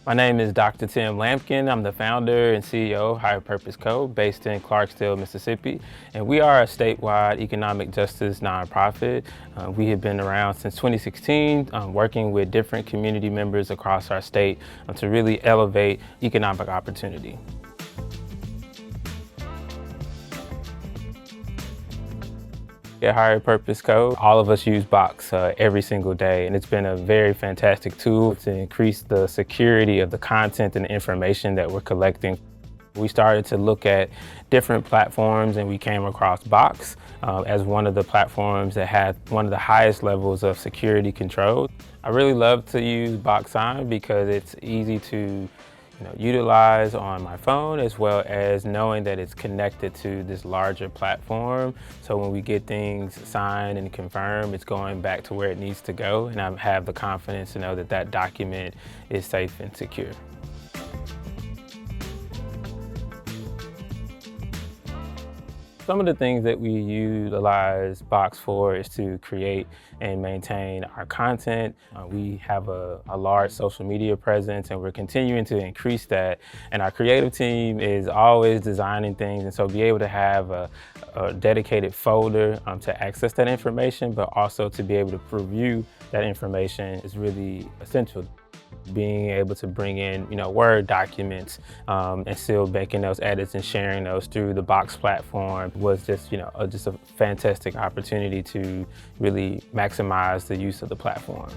My name is Dr. Tim Lampkin. I'm the founder and CEO of Higher Purpose Co., based in Clarksdale, Mississippi. And we are a statewide economic justice nonprofit. We have been around since 2016, working with different community members across our state to really elevate economic opportunity. At Higher Purpose Co., all of us use Box every single day, and it's been a very fantastic tool to increase the security of the content and the information that we're collecting. We started to look at different platforms, and we came across Box as one of the platforms that had one of the highest levels of security control. I really love to use Box Sign because it's easy to utilize on my phone, as well as knowing that it's connected to this larger platform. So when we get things signed and confirmed, it's going back to where it needs to go, and I have the confidence to know that that document is safe and secure. Some of the things that we utilize Box for is to create and maintain our content. We have a large social media presence, and we're continuing to increase that. And our creative team is always designing things, and so be able to have a dedicated folder to access that information, but also to be able to review that information is really essential. Being able to bring in, Word documents and still making those edits and sharing those through the Box platform was just a fantastic opportunity to really maximize the use of the platform.